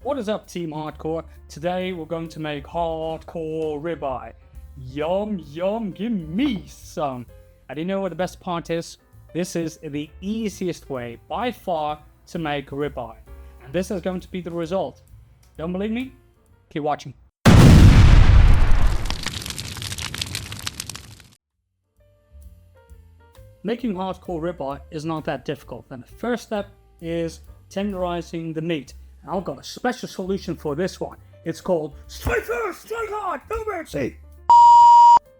What is up, Team Hardcore? Today we're going to make hardcore ribeye. Yum, yum, give me some. And you know what the best part is? This is the easiest way by far to make ribeye. And this is going to be the result. Don't believe me? Keep watching. Making hardcore ribeye is not that difficult. And the first step is tenderizing the meat. I've got a special solution for this one. It's called straight first, straight hard, no mercy.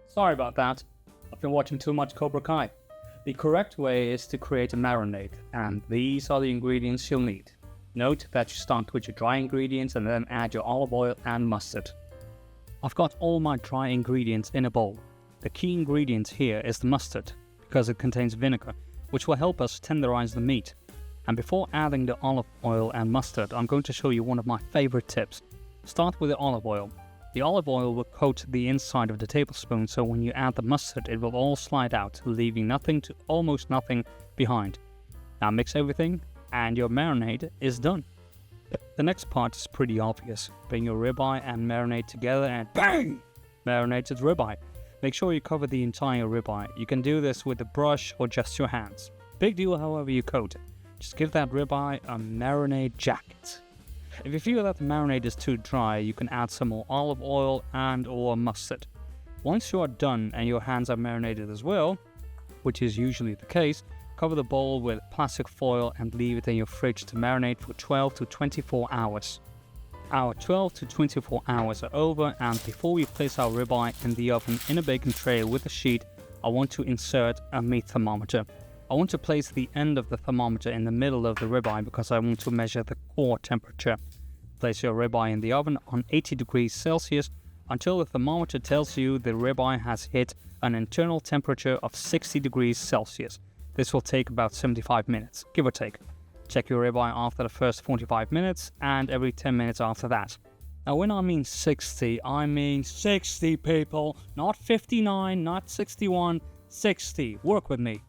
Sorry about that. I've been watching too much Cobra Kai. The correct way is to create a marinade, and these are the ingredients you'll need. Note that you start with your dry ingredients and then add your olive oil and mustard. I've got all my dry ingredients in a bowl. The key ingredient here is the mustard, because it contains vinegar, which will help us tenderize the meat. And before adding the olive oil and mustard, I'm going to show you one of my favorite tips. Start with the olive oil. The olive oil will coat the inside of the tablespoon, so when you add the mustard, it will all slide out, leaving nothing to almost nothing behind. Now mix everything, and your marinade is done. The next part is pretty obvious. Bring your ribeye and marinade together and bang! Marinated ribeye. Make sure you cover the entire ribeye. You can do this with a brush or just your hands. Big deal however you coat it. Just give that ribeye a marinade jacket. If you feel that the marinade is too dry, you can add some more olive oil and or mustard. Once you are done and your hands are marinated as well, which is usually the case, cover the bowl with plastic foil and leave it in your fridge to marinate for 12 to 24 hours. Our 12 to 24 hours are over, and before we place our ribeye in the oven in a baking tray with a sheet, I want to insert a meat thermometer. I want to place the end of the thermometer in the middle of the ribeye because I want to measure the core temperature. Place your ribeye in the oven on 80 degrees Celsius until the thermometer tells you the ribeye has hit an internal temperature of 60 degrees Celsius. This will take about 75 minutes, give or take. Check your ribeye after the first 45 minutes and every 10 minutes after that. Now when I mean 60, I mean 60 people, not 59, not 61, 60. Work with me.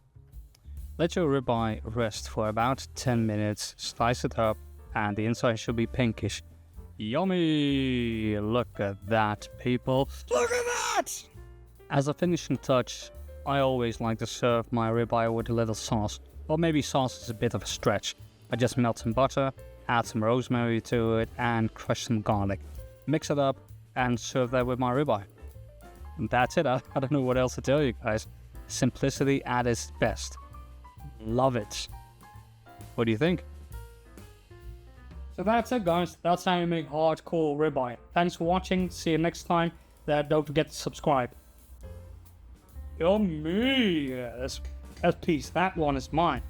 Let your ribeye rest for about 10 minutes, slice it up, and the inside should be pinkish. Yummy! Look at that, people. Look at that! As a finishing touch, I always like to serve my ribeye with a little sauce. Or maybe sauce is a bit of a stretch. I just melt some butter, add some rosemary to it, and crush some garlic. Mix it up, and serve that with my ribeye. And that's it. I don't know what else to tell you guys. Simplicity at its best. Love it. What do you think? So that's it, guys. That's how you make hardcore ribeye. Thanks for watching. See you next time. Don't forget to subscribe. Yummy! That's piece. That one is mine.